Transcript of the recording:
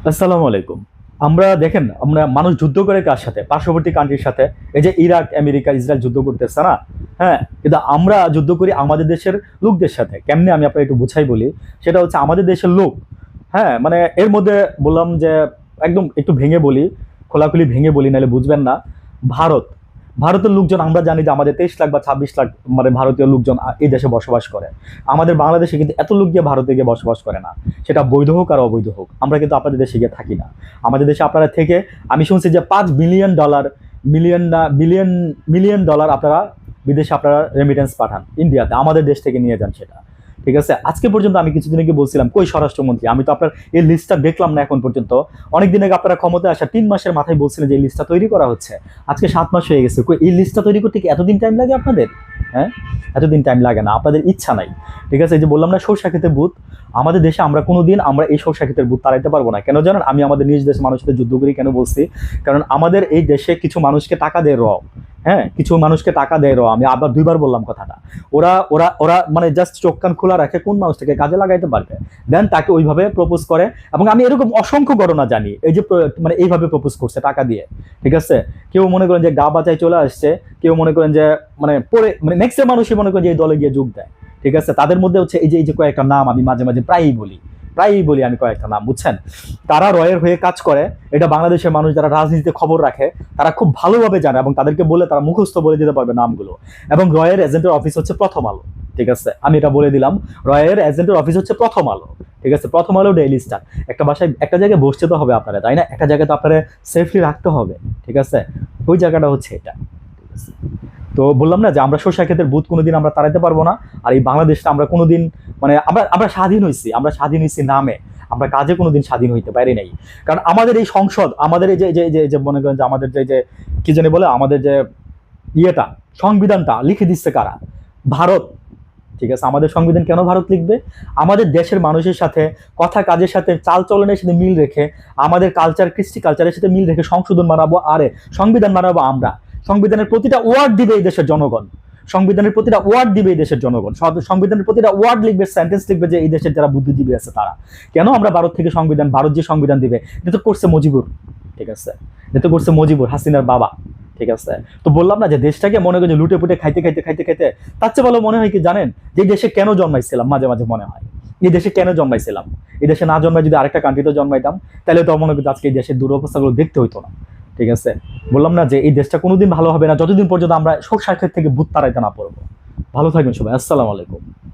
আসসালামু আলাইকুম। আমরা দেখেন, আমরা মানুষ যুদ্ধ করে কার সাথে? পার্শ্ববর্তী কান্ট্রির সাথে। এই যে ইরাক, আমেরিকা, ইসরায়েল যুদ্ধ করতেছে না? হ্যাঁ? কিন্তু আমরা যুদ্ধ করি আমাদের দেশের লোকদের সাথে। কেমনে আমি আপনাকে একটু বুঝাই বলি। সেটা হচ্ছে আমাদের দেশের লোক, হ্যাঁ? মানে এর মধ্যে বললাম যে একদম একটু ভেঙে বলি, খোলাখুলি ভেঙে বলি নাহলে বুঝবেন না। ভারত, ভারতের লোকজন আমরা জানি যে আমাদের ২৩ লাখ বা ২৬ লাখ মানে ভারতীয় লোকজন এই দেশে বসবাস করে। আমাদের বাংলাদেশে কিন্তু এত লোক গিয়ে ভারতে গিয়ে বসবাস করে না। সেটা বৈধ হোক আর অবৈধ হোক। আমরা কিন্তু আপনাদের দেশে গিয়ে থাকি না। আমাদের দেশে আপনারা থেকে আমি শুনছি যে $৫ বিলিয়ন, মিলিয়ন না বিলিয়ন, মিলিয়ন ডলার আপনারা বিদেশে আপনারা রেমিটেন্স পাঠান ইন্ডিয়াতে। আমাদের দেশ থেকে নিয়ে যান সেটা। ঠিক আছে? আজকে পর্যন্ত আমি কিছুদিন আগে বলছিলাম, কই স্বরাষ্ট্রমন্ত্রী? আমি তো আপনার এই লিস্টটা দেখলাম না এখন পর্যন্ত। অনেকদিন আগে আপনারা ক্ষমতায় আসা ৩ মাসের মাথায় বলছিলেন যে এই লিস্টটা তৈরি করা হচ্ছে। আজকে ৭ মাস হয়ে গেছে। কই এই লিস্টটা তৈরি করতে কি এতদিন টাইম লাগে আপনাদের? হ্যাঁ? এতদিন টাইম লাগে না। আপনাদের ইচ্ছা নাই। ঠিক আছে? এই যে বললাম না সরষা ক্ষেতের ভূত, আমাদের দেশে আমরা কোনোদিন আমরা এই সরষা ক্ষেতের ভূত তাড়াইতে পারবো না। কেন জানেন? আমি আমাদের নিজ দেশের মানুষের সাথে যুদ্ধ করি কেন বলছি? কারণ আমাদের এই দেশে কিছু মানুষকে টাকা দেয় হ্যাঁ? কিছু মানুষকে টাকা দেয় আমি আবার ২ বার বললাম কথাটা। ওরা ওরা ওরা মানে জাস্ট চোখ কান খোলা রাখে কোন মানুষটাকে কাজে লাগাইতে পারবে। দেন তাকে ওইভাবে প্রপোজ করে এবং আমি এরকম অসংখ্য ঘটনা জানি। এই যে মানে এইভাবে প্রপোজ করছে টাকা দিয়ে। ঠিক আছে? কেউ মনে করেন যে গা বাঁচায় চলে আসছে, কেউ মনে করেন যে মানে পরে মানে ম্যাক্সিমাম মানুষই মনে করেন যে এই দলে গিয়ে যোগ দেয়। ঠিক আছে? তাদের মধ্যে হচ্ছে এই যে কয়েকটা নাম আমি মাঝে মাঝে প্রায়ই বলি আমি কয়েকটা নাম, বুঝছেন? তারা রয়ের হয়ে কাজ করে। এটা বাংলাদেশের মানুষ যারা রাজনীতিতে খবর রাখে তারা খুব ভালোভাবে জানে এবং তাদেরকে বলে তারা মুখস্থ বলে দিতে পারবে নামগুলো। এবং রয়ের এজেন্টের অফিস হচ্ছে প্রথম আলো। ঠিক আছে? আমি এটা বলে দিলাম, রয়ের এজেন্টের অফিস হচ্ছে প্রথম আলো। ঠিক আছে? প্রথম আলো ডেইলি স্টার। একটা বাসায় একটা জায়গায় বসতে তো হবে আপনারা, তাই না? একটা জায়গায় তো আপনারা সেফলি রাখতে হবে। ঠিক আছে? ওই জায়গাটা হচ্ছে এটা। ঠিক আছে? তো বললাম না যে আমরা সরষা ক্ষেতের ভূত কোনোদিন আমরা তাড়াইতে পারবো না। আর এই বাংলাদেশটা আমরা কোনোদিন মানে আমরা আমরা স্বাধীন হয়েছি, আমরা স্বাধীন হয়েছি নামে, আমরা কাজে কোনোদিন স্বাধীন হইতে পারি নাই। কারণ আমাদের এই সংসদ, আমাদের এই যে যে যে যে মনে করেন যে আমাদের যে কি জানি বলে আমাদের যে ইয়েটা, সংবিধানটা লিখে দিচ্ছে কারা? ভারত। ঠিক আছে? আমাদের সংবিধান কেন ভারত লিখবে? আমাদের দেশের মানুষের সাথে কথা কাজের সাথে চাল চলনের সাথে মিল রেখে, আমাদের কালচার কৃষ্টি কালচারের সাথে মিল রেখে সংশোধন বানাবো, আরে সংবিধান বানাবো আমরা। সংবিধানের প্রতিটা ওয়ার্ড দিবে এই দেশের জনগণ। সংবিধানের প্রতিটা ওয়ার্ড দিবে এই দেশের জনগণ। সংবিধানের প্রতিটা ওয়ার্ড লিখবে, সেন্টেন্স লিখবে যে এই দেশের যারা বুদ্ধিজীবী আছে তারা। কেন আমরা ভারত থেকে সংবিধান, ভারত যে সংবিধান দিবে এটা তো করছে মুজিবুর। ঠিক আছে? এটা তো করছে মুজিবুর, হাসিনার বাবা। ঠিক আছে? তো বললাম না যে দেশটাকে মনে করি যে লুটে পুটে খাইতে খাইতে খাইতে খাইতে তার চেয়ে ভালো মনে হয় কি জানেন? যে এই দেশে কেন জন্মাইছিলাম মাঝে মাঝে মনে হয়। এই দেশে কেন জন্মাইছিলাম? এই দেশে না জন্মায় যদি আরেকটা কান্ট্রিতে জন্মাইতাম তাহলে তো মনে করি আজকে এই দেশের দুরবস্থাগুলো দেখতে হইতো না। ঠিক আছে? বললাম না যে এই দেশটা কোনোদিন ভালো হবে না যতদিন পর্যন্ত আমরা সব সাক্ষের থেকে ভূত তাড়াইতে না পারবো। ভালো থাকবেন সবাই। আসসালামু আলাইকুম।